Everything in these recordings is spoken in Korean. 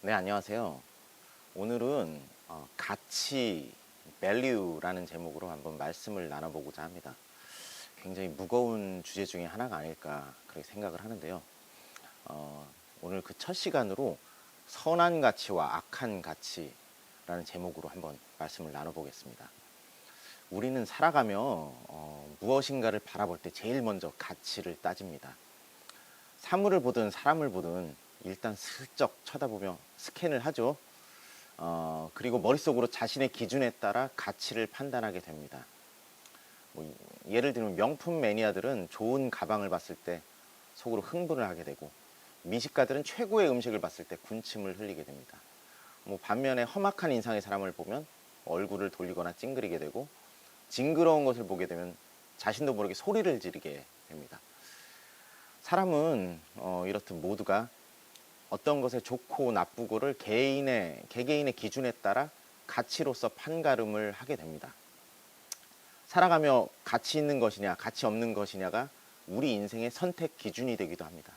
네, 안녕하세요. 오늘은 가치, value라는 제목으로 한번 말씀을 나눠보고자 합니다. 굉장히 무거운 주제 중에 하나가 아닐까 그렇게 생각을 하는데요. 오늘 그 첫 시간으로 선한 가치와 악한 가치라는 제목으로 한번 말씀을 나눠보겠습니다. 우리는 살아가며 무엇인가를 바라볼 때 제일 먼저 가치를 따집니다. 사물을 보든 사람을 보든 일단 슬쩍 쳐다보며 스캔을 하죠. 그리고 머릿속으로 자신의 기준에 따라 가치를 판단하게 됩니다. 예를 들면 명품 매니아들은 좋은 가방을 봤을 때 속으로 흥분을 하게 되고, 미식가들은 최고의 음식을 봤을 때 군침을 흘리게 됩니다. 반면에 험악한 인상의 사람을 보면 얼굴을 돌리거나 찡그리게 되고, 징그러운 것을 보게 되면 자신도 모르게 소리를 지르게 됩니다. 사람은 이렇듯 모두가 어떤 것의 좋고 나쁘고를 개개인의 기준에 따라 가치로서 판가름을 하게 됩니다. 살아가며 가치 있는 것이냐 가치 없는 것이냐가 우리 인생의 선택 기준이 되기도 합니다.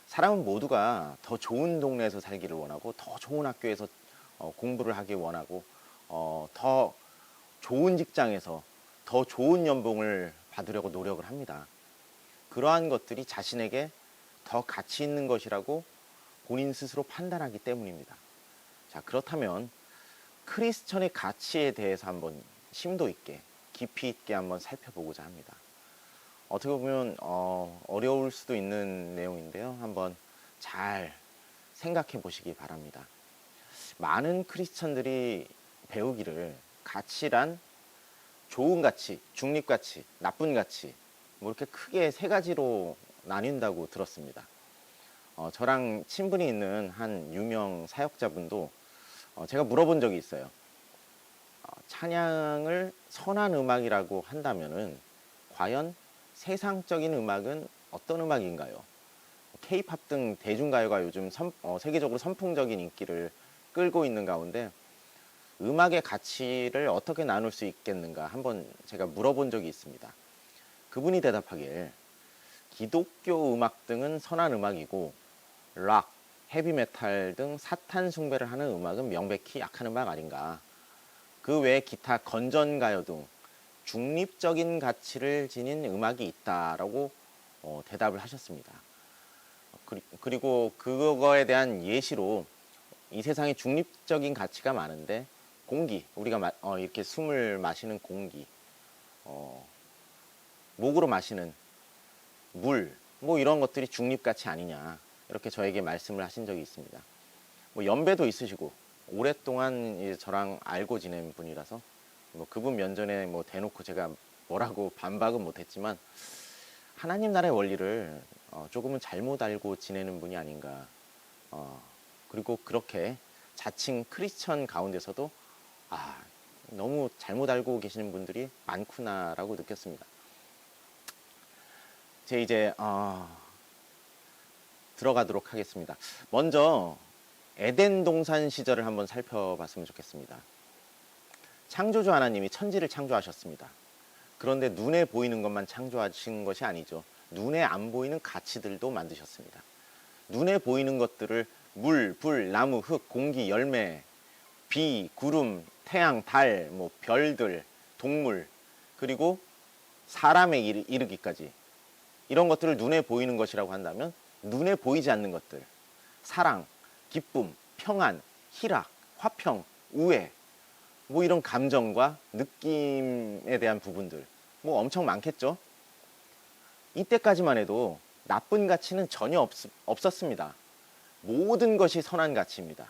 사람은 모두가 더 좋은 동네에서 살기를 원하고, 더 좋은 학교에서 공부를 하길 원하고, 더 좋은 직장에서 더 좋은 연봉을 받으려고 노력을 합니다. 그러한 것들이 자신에게 더 가치 있는 것이라고 본인 스스로 판단하기 때문입니다. 자, 그렇다면 크리스천의 가치에 대해서 한번 심도 있게, 깊이 있게 한번 살펴보고자 합니다. 어떻게 보면 어려울 수도 있는 내용인데요. 한번 잘 생각해 보시기 바랍니다. 많은 크리스천들이 배우기를 가치란 좋은 가치, 중립 가치, 나쁜 가치, 이렇게 크게 세 가지로 나뉜다고 들었습니다. 저랑 친분이 있는 한 유명 사역자분도 제가 물어본 적이 있어요. 찬양을 선한 음악이라고 한다면은 과연 세상적인 음악은 어떤 음악인가요? K-팝 등 대중가요가 요즘 세계적으로 선풍적인 인기를 끌고 있는 가운데 음악의 가치를 어떻게 나눌 수 있겠는가 한번 제가 물어본 적이 있습니다. 그분이 대답하길, 기독교 음악 등은 선한 음악이고 락, 헤비메탈 등 사탄 숭배를 하는 음악은 명백히 악한 음악 아닌가. 그 외에 기타 건전가요 등 중립적인 가치를 지닌 음악이 있다라고 대답을 하셨습니다. 그리고 그거에 대한 예시로 이 세상에 중립적인 가치가 많은데 공기, 우리가 이렇게 숨을 마시는 공기, 목으로 마시는 물, 이런 것들이 중립가치 아니냐, 이렇게 저에게 말씀을 하신 적이 있습니다. 연배도 있으시고 오랫동안 이제 저랑 알고 지낸 분이라서 그분 면전에 대놓고 제가 뭐라고 반박은 못했지만 하나님 나라의 원리를 조금은 잘못 알고 지내는 분이 아닌가. 그리고 그렇게 자칭 크리스천 가운데서도 너무 잘못 알고 계시는 분들이 많구나라고 느꼈습니다. 제 이제 들어가도록 하겠습니다. 먼저 에덴 동산 시절을 한번 살펴봤으면 좋겠습니다. 창조주 하나님이 천지를 창조하셨습니다. 그런데 눈에 보이는 것만 창조하신 것이 아니죠. 눈에 안 보이는 가치들도 만드셨습니다. 눈에 보이는 것들을 물, 불, 나무, 흙, 공기, 열매, 비, 구름, 태양, 달, 별들, 동물, 그리고 사람에 이르기까지, 이런 것들을 눈에 보이는 것이라고 한다면 눈에 보이지 않는 것들, 사랑, 기쁨, 평안, 희락, 화평, 우애, 이런 감정과 느낌에 대한 부분들 엄청 많겠죠. 이때까지만 해도 나쁜 가치는 전혀 없었습니다. 모든 것이 선한 가치입니다.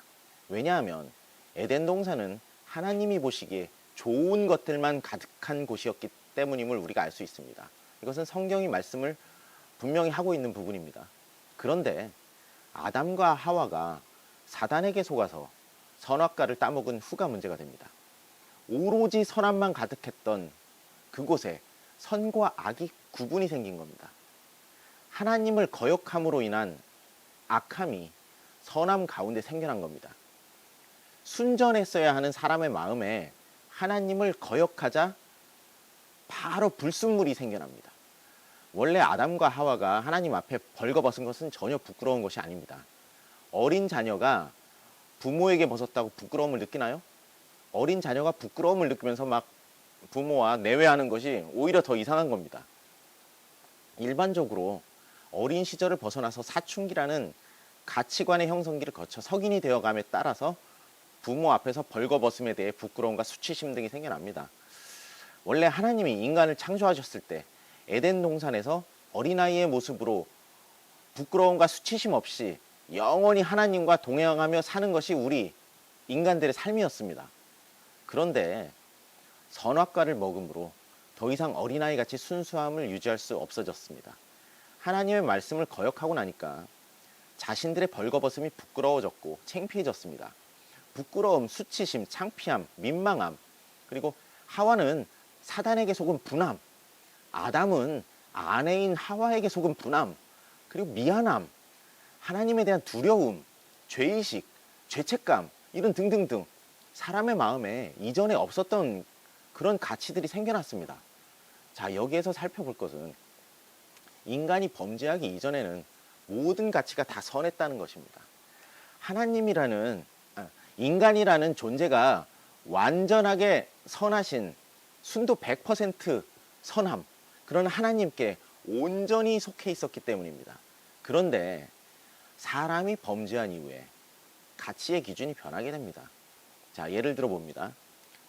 왜냐하면 에덴 동산은 하나님이 보시기에 좋은 것들만 가득한 곳이었기 때문임을 우리가 알 수 있습니다. 이것은 성경이 말씀을 분명히 하고 있는 부분입니다. 그런데 아담과 하와가 사단에게 속아서 선악과를 따먹은 후가 문제가 됩니다. 오로지 선함만 가득했던 그곳에 선과 악이 구분이 생긴 겁니다. 하나님을 거역함으로 인한 악함이 선함 가운데 생겨난 겁니다. 순전했어야 하는 사람의 마음에 하나님을 거역하자 바로 불순물이 생겨납니다. 원래 아담과 하와가 하나님 앞에 벌거벗은 것은 전혀 부끄러운 것이 아닙니다. 어린 자녀가 부모에게 벗었다고 부끄러움을 느끼나요? 어린 자녀가 부끄러움을 느끼면서 막 부모와 내외하는 것이 오히려 더 이상한 겁니다. 일반적으로 어린 시절을 벗어나서 사춘기라는 가치관의 형성기를 거쳐 성인이 되어감에 따라서 부모 앞에서 벌거벗음에 대해 부끄러움과 수치심 등이 생겨납니다. 원래 하나님이 인간을 창조하셨을 때 에덴 동산에서 어린아이의 모습으로 부끄러움과 수치심 없이 영원히 하나님과 동행하며 사는 것이 우리 인간들의 삶이었습니다. 그런데 선악과를 먹음으로 더 이상 어린아이 같이 순수함을 유지할 수 없어졌습니다. 하나님의 말씀을 거역하고 나니까 자신들의 벌거벗음이 부끄러워졌고 창피해졌습니다. 부끄러움, 수치심, 창피함, 민망함, 그리고 하와는 사단에게 속은 분함, 아담은 아내인 하와에게 속은 분함, 그리고 미안함, 하나님에 대한 두려움, 죄의식, 죄책감, 이런 등등등 사람의 마음에 이전에 없었던 그런 가치들이 생겨났습니다. 자, 여기에서 살펴볼 것은 인간이 범죄하기 이전에는 모든 가치가 다 선했다는 것입니다. 인간이라는 존재가 완전하게 선하신 순도 100% 선함, 그런 하나님께 온전히 속해 있었기 때문입니다. 그런데 사람이 범죄한 이후에 가치의 기준이 변하게 됩니다. 자, 예를 들어 봅니다.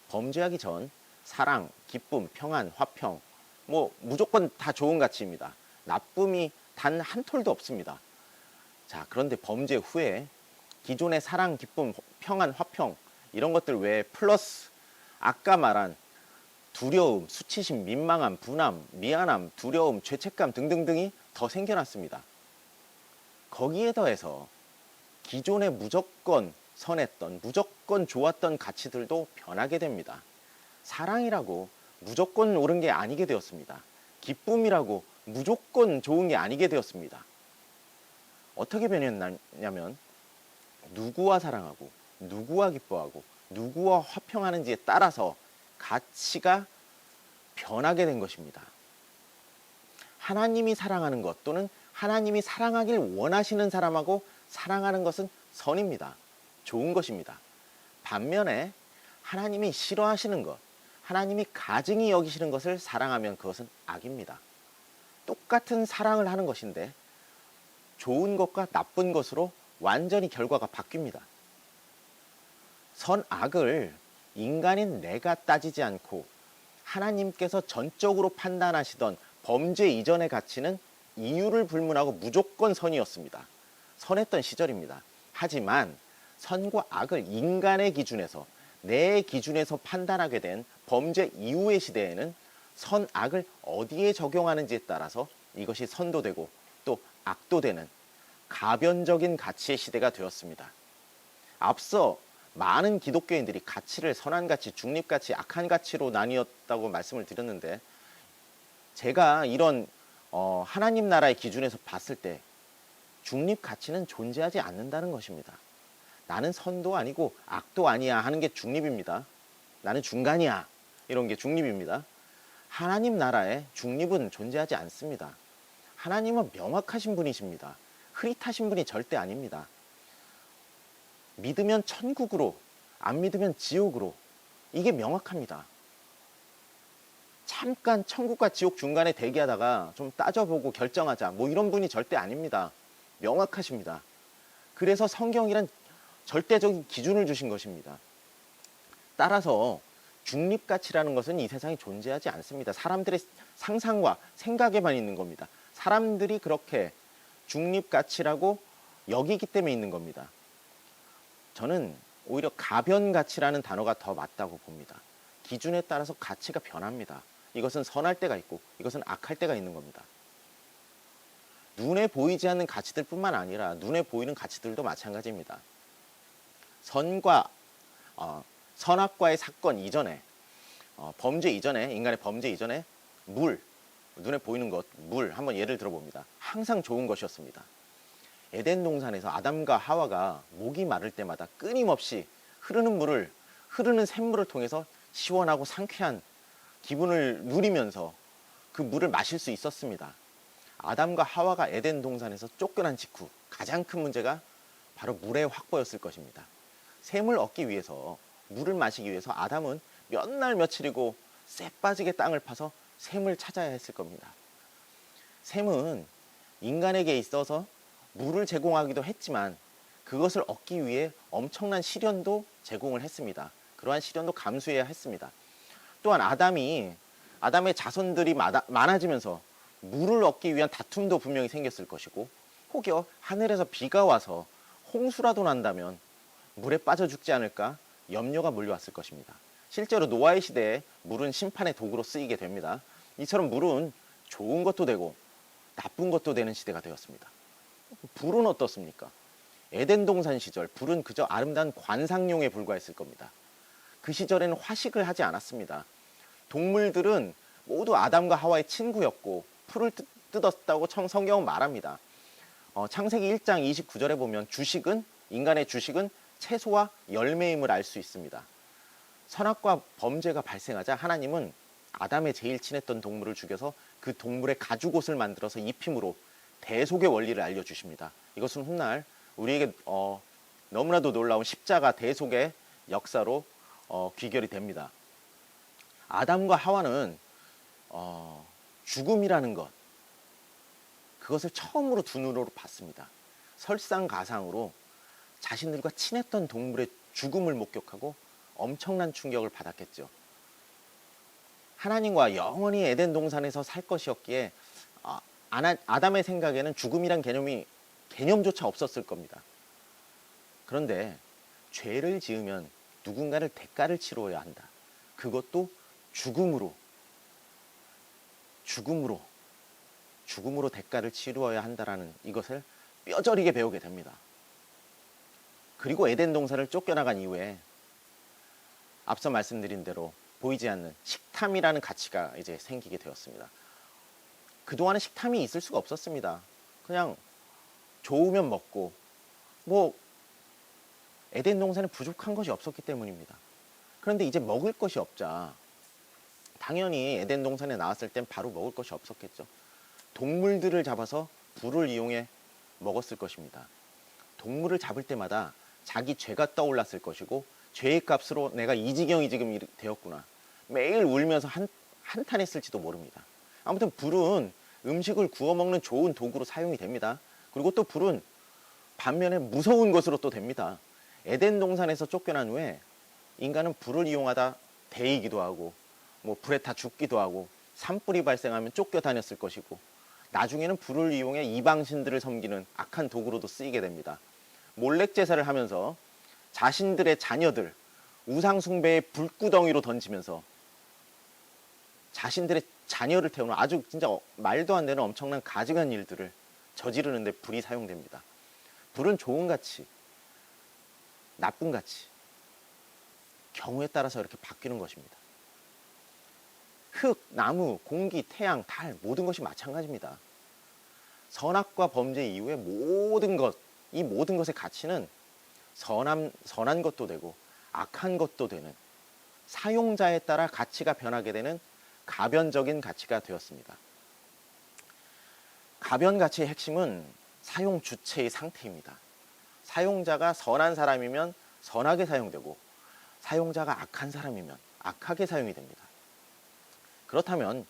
범죄하기 전 사랑, 기쁨, 평안, 화평, 무조건 다 좋은 가치입니다. 나쁨이 단 한 톨도 없습니다. 자, 그런데 범죄 후에 기존의 사랑, 기쁨, 평안, 화평 이런 것들 외에 플러스 아까 말한 두려움, 수치심, 민망함, 분함, 미안함, 두려움, 죄책감 등등등이 더 생겨났습니다. 거기에 더해서 기존에 무조건 선했던, 무조건 좋았던 가치들도 변하게 됩니다. 사랑이라고 무조건 옳은 게 아니게 되었습니다. 기쁨이라고 무조건 좋은 게 아니게 되었습니다. 어떻게 변했냐면 누구와 사랑하고 누구와 기뻐하고 누구와 화평하는지에 따라서 가치가 변하게 된 것입니다. 하나님이 사랑하는 것 또는 하나님이 사랑하길 원하시는 사람하고 사랑하는 것은 선입니다. 좋은 것입니다. 반면에 하나님이 싫어하시는 것, 하나님이 가증히 여기시는 것을 사랑하면 그것은 악입니다. 똑같은 사랑을 하는 것인데 좋은 것과 나쁜 것으로 완전히 결과가 바뀝니다. 선악을 인간인 내가 따지지 않고 하나님께서 전적으로 판단하시던 범죄 이전의 가치는 이유를 불문하고 무조건 선이었습니다. 선했던 시절입니다. 하지만 선과 악을 인간의 기준에서, 내 기준에서 판단하게 된 범죄 이후의 시대에는 선악을 어디에 적용하는지에 따라서 이것이 선도 되고 또 악도 되는 가변적인 가치의 시대가 되었습니다. 앞서 많은 기독교인들이 가치를 선한 가치, 중립 가치, 악한 가치로 나뉘었다고 말씀을 드렸는데, 제가 이런 하나님 나라의 기준에서 봤을 때 중립 가치는 존재하지 않는다는 것입니다. 나는 선도 아니고 악도 아니야 하는 게 중립입니다. 나는 중간이야 이런 게 중립입니다. 하나님 나라에 중립은 존재하지 않습니다. 하나님은 명확하신 분이십니다. 흐릿하신 분이 절대 아닙니다. 믿으면 천국으로, 안 믿으면 지옥으로, 이게 명확합니다. 잠깐 천국과 지옥 중간에 대기하다가 좀 따져보고 결정하자, 이런 분이 절대 아닙니다. 명확하십니다. 그래서 성경이란 절대적인 기준을 주신 것입니다. 따라서 중립가치라는 것은 이 세상에 존재하지 않습니다. 사람들의 상상과 생각에만 있는 겁니다. 사람들이 그렇게 중립가치라고 여기기 때문에 있는 겁니다. 저는 오히려 가변가치라는 단어가 더 맞다고 봅니다. 기준에 따라서 가치가 변합니다. 이것은 선할 때가 있고 이것은 악할 때가 있는 겁니다. 눈에 보이지 않는 가치들 뿐만 아니라 눈에 보이는 가치들도 마찬가지입니다. 선악과의 사건 이전에, 범죄 이전에, 인간의 범죄 이전에 눈에 보이는 것, 한번 예를 들어봅니다. 항상 좋은 것이었습니다. 에덴 동산에서 아담과 하와가 목이 마를 때마다 끊임없이 흐르는 샘물을 통해서 시원하고 상쾌한 기분을 누리면서 그 물을 마실 수 있었습니다. 아담과 하와가 에덴 동산에서 쫓겨난 직후 가장 큰 문제가 바로 물의 확보였을 것입니다. 샘을 얻기 위해서, 물을 마시기 위해서 아담은 몇 날 며칠이고 쎄 빠지게 땅을 파서 샘을 찾아야 했을 겁니다. 샘은 인간에게 있어서 물을 제공하기도 했지만 그것을 얻기 위해 엄청난 시련도 제공을 했습니다. 그러한 시련도 감수해야 했습니다. 또한 아담의 자손들이 많아지면서 물을 얻기 위한 다툼도 분명히 생겼을 것이고, 혹여 하늘에서 비가 와서 홍수라도 난다면 물에 빠져 죽지 않을까 염려가 몰려왔을 것입니다. 실제로 노아의 시대에 물은 심판의 도구로 쓰이게 됩니다. 이처럼 물은 좋은 것도 되고 나쁜 것도 되는 시대가 되었습니다. 불은 어떻습니까? 에덴 동산 시절 불은 그저 아름다운 관상용에 불과했을 겁니다. 그 시절에는 화식을 하지 않았습니다. 동물들은 모두 아담과 하와의 친구였고 풀을 뜯었다고 성경은 말합니다. 창세기 1장 29절에 보면 인간의 주식은 채소와 열매임을 알 수 있습니다. 선악과 범죄가 발생하자 하나님은 아담의 제일 친했던 동물을 죽여서 그 동물의 가죽옷을 만들어서 입힘으로 대속의 원리를 알려주십니다. 이것은 훗날 우리에게 너무나도 놀라운 십자가 대속의 역사로 귀결이 됩니다. 아담과 하와는 죽음이라는 것, 그것을 처음으로 두 눈으로 봤습니다. 설상가상으로 자신들과 친했던 동물의 죽음을 목격하고 엄청난 충격을 받았겠죠. 하나님과 영원히 에덴 동산에서 살 것이었기에 아담의 생각에는 죽음이란 개념조차 없었을 겁니다. 그런데 죄를 지으면 누군가를 대가를 치러야 한다. 그것도 죽음으로 대가를 치루어야 한다라는 이것을 뼈저리게 배우게 됩니다. 그리고 에덴 동산을 쫓겨나간 이후에 앞서 말씀드린 대로 보이지 않는 식탐이라는 가치가 이제 생기게 되었습니다. 그동안은 식탐이 있을 수가 없었습니다. 그냥 좋으면 먹고, 에덴 동산에 부족한 것이 없었기 때문입니다. 그런데 이제 먹을 것이 없자 당연히 에덴 동산에 나왔을 땐 바로 먹을 것이 없었겠죠. 동물들을 잡아서 불을 이용해 먹었을 것입니다. 동물을 잡을 때마다 자기 죄가 떠올랐을 것이고, 죄의 값으로 내가 이 지경이 지금 되었구나, 매일 울면서 한탄했을지도 모릅니다. 아무튼 불은 음식을 구워 먹는 좋은 도구로 사용이 됩니다. 그리고 또 불은 반면에 무서운 것으로 또 됩니다. 에덴 동산에서 쫓겨난 후에 인간은 불을 이용하다 데이기도 하고 불에 타 죽기도 하고 산불이 발생하면 쫓겨다녔을 것이고, 나중에는 불을 이용해 이방신들을 섬기는 악한 도구로도 쓰이게 됩니다. 몰렉 제사를 하면서 자신들의 자녀들 우상 숭배의 불구덩이로 던지면서 자신들의 자녀를 태우는 아주 진짜 말도 안 되는 엄청난 가증한 일들을 저지르는 데 불이 사용됩니다. 불은 좋은 가치, 나쁜 가치, 경우에 따라서 이렇게 바뀌는 것입니다. 흙, 나무, 공기, 태양, 달, 모든 것이 마찬가지입니다. 선악과 범죄 이후에 이 모든 것의 가치는 선한 것도 되고 악한 것도 되는, 사용자에 따라 가치가 변하게 되는 가변적인 가치가 되었습니다. 가변 가치의 핵심은 사용 주체의 상태입니다. 사용자가 선한 사람이면 선하게 사용되고, 사용자가 악한 사람이면 악하게 사용이 됩니다. 그렇다면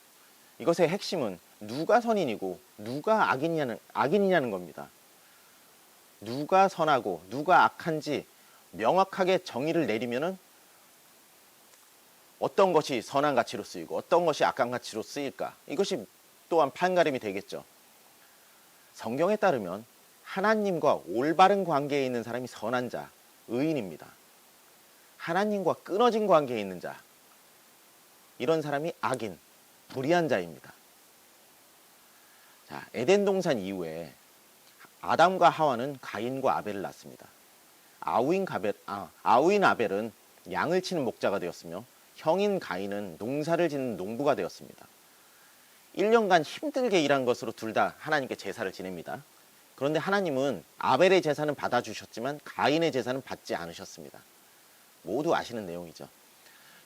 이것의 핵심은 누가 선인이고 누가 악인이냐는 겁니다. 누가 선하고 누가 악한지 명확하게 정의를 내리면은 어떤 것이 선한 가치로 쓰이고 어떤 것이 악한 가치로 쓰일까, 이것이 또한 판가름이 되겠죠. 성경에 따르면 하나님과 올바른 관계에 있는 사람이 선한 자, 의인입니다. 하나님과 끊어진 관계에 있는 자, 이런 사람이 악인, 불의한 자입니다. 자, 에덴 동산 이후에 아담과 하와는 가인과 아벨을 낳습니다. 아우인 아벨은 양을 치는 목자가 되었으며 형인 가인은 농사를 짓는 농부가 되었습니다. 1년간 힘들게 일한 것으로 둘 다 하나님께 제사를 지냅니다. 그런데 하나님은 아벨의 제사는 받아주셨지만 가인의 제사는 받지 않으셨습니다. 모두 아시는 내용이죠.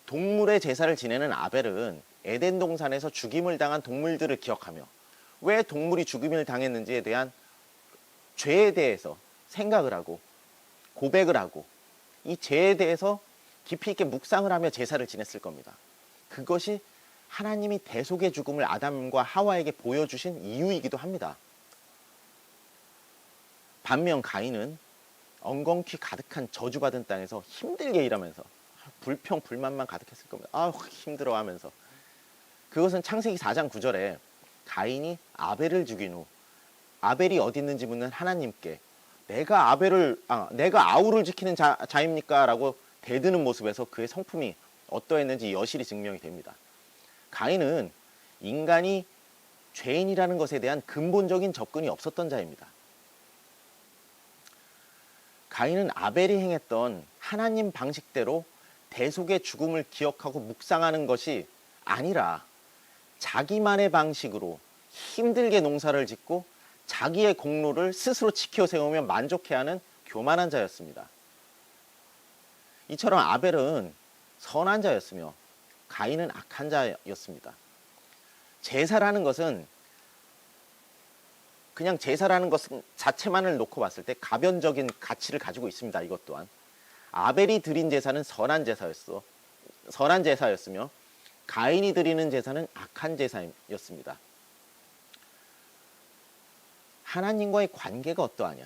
동물의 제사를 지내는 아벨은 에덴 동산에서 죽임을 당한 동물들을 기억하며 왜 동물이 죽임을 당했는지에 대한 죄에 대해서 생각을 하고 고백을 하고 이 죄에 대해서 깊이 있게 묵상을 하며 제사를 지냈을 겁니다. 그것이 하나님이 대속의 죽음을 아담과 하와에게 보여주신 이유이기도 합니다. 반면 가인은 엉겅퀴 가득한 저주받은 땅에서 힘들게 일하면서 불평 불만만 가득했을 겁니다. 아 힘들어 하면서. 그것은 창세기 4장 9절에 가인이 아벨을 죽인 후 아벨이 어디 있는지 묻는 하나님께 내가 아우를 지키는 자입니까? 라고 대드는 모습에서 그의 성품이 어떠했는지 여실히 증명이 됩니다. 가인은 인간이 죄인이라는 것에 대한 근본적인 접근이 없었던 자입니다. 가인은 아벨이 행했던 하나님 방식대로 대속의 죽음을 기억하고 묵상하는 것이 아니라 자기만의 방식으로 힘들게 농사를 짓고 자기의 공로를 스스로 지켜 세우며 만족해하는 교만한 자였습니다. 이처럼 아벨은 선한 자였으며 가인은 악한 자였습니다. 제사라는 것은 그냥 제사라는 것 자체만을 놓고 봤을 때 가변적인 가치를 가지고 있습니다. 이것 또한 아벨이 드린 제사는 선한 제사였으며 가인이 드리는 제사는 악한 제사였습니다. 하나님과의 관계가 어떠하냐,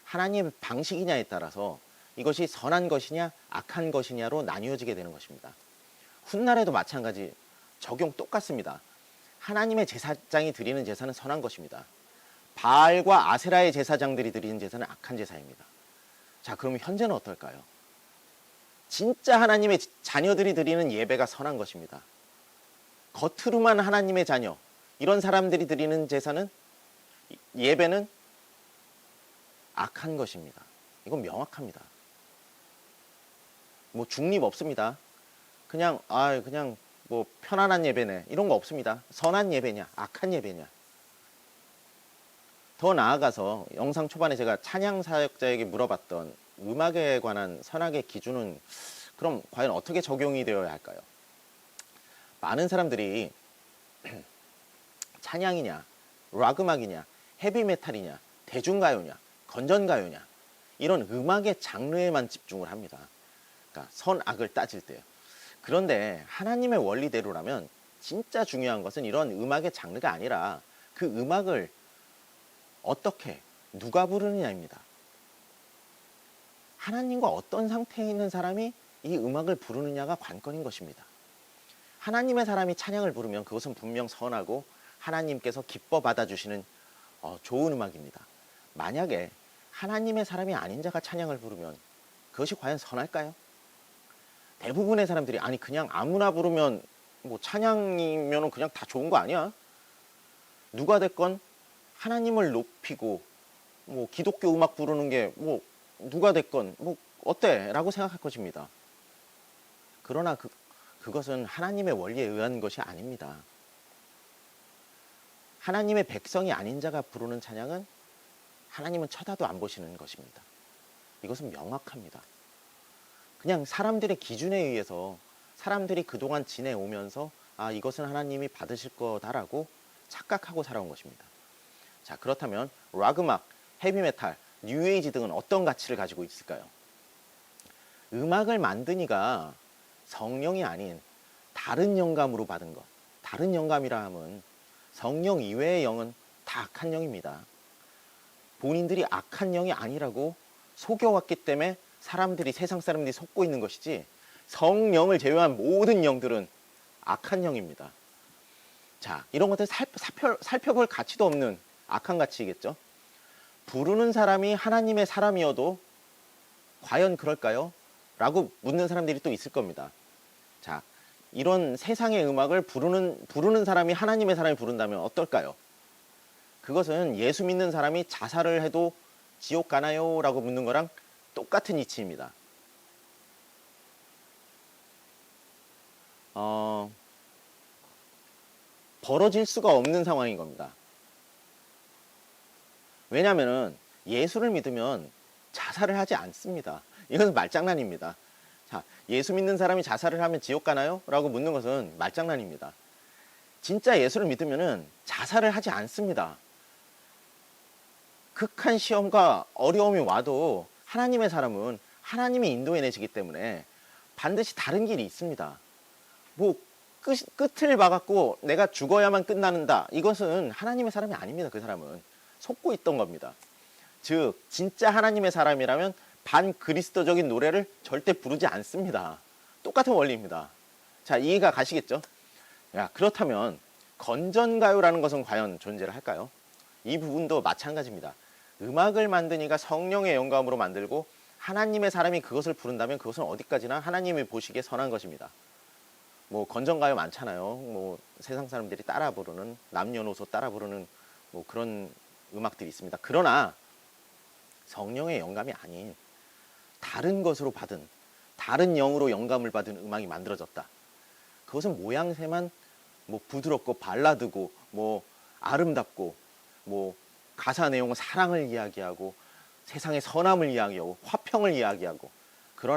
하나님의 방식이냐에 따라서 이것이 선한 것이냐 악한 것이냐로 나뉘어지게 되는 것입니다. 훗날에도 마찬가지 적용 똑같습니다. 하나님의 제사장이 드리는 제사는 선한 것입니다. 바알과 아세라의 제사장들이 드리는 제사는 악한 제사입니다. 자, 그럼 현재는 어떨까요? 진짜 하나님의 자녀들이 드리는 예배가 선한 것입니다. 겉으로만 하나님의 자녀, 이런 사람들이 드리는 제사는, 예배는 악한 것입니다. 이건 명확합니다. 뭐 중립 없습니다. 그냥 뭐 편안한 예배네, 이런 거 없습니다. 선한 예배냐 악한 예배냐. 더 나아가서 영상 초반에 제가 찬양 사역자에게 물어봤던 음악에 관한 선악의 기준은 그럼 과연 어떻게 적용이 되어야 할까요? 많은 사람들이 찬양이냐 락 음악이냐 헤비메탈이냐 대중가요냐 건전가요냐 이런 음악의 장르에만 집중을 합니다. 그러니까 선악을 따질 때요. 그런데 하나님의 원리대로라면 진짜 중요한 것은 이런 음악의 장르가 아니라 그 음악을 어떻게 누가 부르느냐입니다. 하나님과 어떤 상태에 있는 사람이 이 음악을 부르느냐가 관건인 것입니다. 하나님의 사람이 찬양을 부르면 그것은 분명 선하고 하나님께서 기뻐 받아주시는 좋은 음악입니다. 만약에 하나님의 사람이 아닌 자가 찬양을 부르면 그것이 과연 선할까요? 대부분의 사람들이 아니 그냥 아무나 부르면 뭐 찬양이면 그냥 다 좋은 거 아니야? 누가 됐건 하나님을 높이고 뭐 기독교 음악 부르는 게 뭐 누가 됐건 뭐 어때? 라고 생각할 것입니다. 그러나 그것은 하나님의 원리에 의한 것이 아닙니다. 하나님의 백성이 아닌 자가 부르는 찬양은 하나님은 쳐다도 안 보시는 것입니다. 이것은 명확합니다. 그냥 사람들의 기준에 의해서 사람들이 그동안 지내오면서 이것은 하나님이 받으실 거다라고 착각하고 살아온 것입니다. 자, 그렇다면 락 음악, 헤비메탈, 뉴에이지 등은 어떤 가치를 가지고 있을까요? 음악을 만든 이가 성령이 아닌 다른 영감으로 받은 것, 다른 영감이라 함은 성령 이외의 영은 다 악한 영입니다. 본인들이 악한 영이 아니라고 속여왔기 때문에 세상 사람들이 속고 있는 것이지 성령을 제외한 모든 영들은 악한 영입니다. 자, 이런 것들 살펴볼 가치도 없는 악한 가치이겠죠. 부르는 사람이 하나님의 사람이어도 과연 그럴까요? 라고 묻는 사람들이 또 있을 겁니다. 자, 이런 세상의 음악을 부르는 사람이 하나님의 사람이 부른다면 어떨까요? 그것은 예수 믿는 사람이 자살을 해도 지옥 가나요? 라고 묻는 거랑 똑같은 이치입니다. 벌어질 수가 없는 상황인 겁니다. 왜냐하면 예수를 믿으면 자살을 하지 않습니다. 이것은 말장난입니다. 자, 예수 믿는 사람이 자살을 하면 지옥 가나요? 라고 묻는 것은 말장난입니다. 진짜 예수를 믿으면 자살을 하지 않습니다. 극한 시험과 어려움이 와도 하나님의 사람은 하나님이 인도해내시기 때문에 반드시 다른 길이 있습니다. 뭐 끝을 봐갖고 내가 죽어야만 끝나는다. 이것은 하나님의 사람이 아닙니다. 그 사람은 속고 있던 겁니다. 즉 진짜 하나님의 사람이라면 반그리스도적인 노래를 절대 부르지 않습니다. 똑같은 원리입니다. 자, 이해가 가시겠죠? 야, 그렇다면 건전가요라는 것은 과연 존재를 할까요? 이 부분도 마찬가지입니다. 음악을 만든 이가 성령의 영감으로 만들고 하나님의 사람이 그것을 부른다면 그것은 어디까지나 하나님이 보시기에 선한 것입니다. 뭐 건전가요 많잖아요. 뭐 세상 사람들이 따라 부르는, 남녀노소 따라 부르는 뭐 그런 음악들이 있습니다. 그러나 성령의 영감이 아닌 다른 것으로 받은, 다른 영으로 영감을 받은 음악이 만들어졌다. 그것은 모양새만 뭐 부드럽고 발라드고 뭐 아름답고 뭐 가사 내용은 사랑을 이야기하고 세상의 선함을 이야기하고 화평을 이야기하고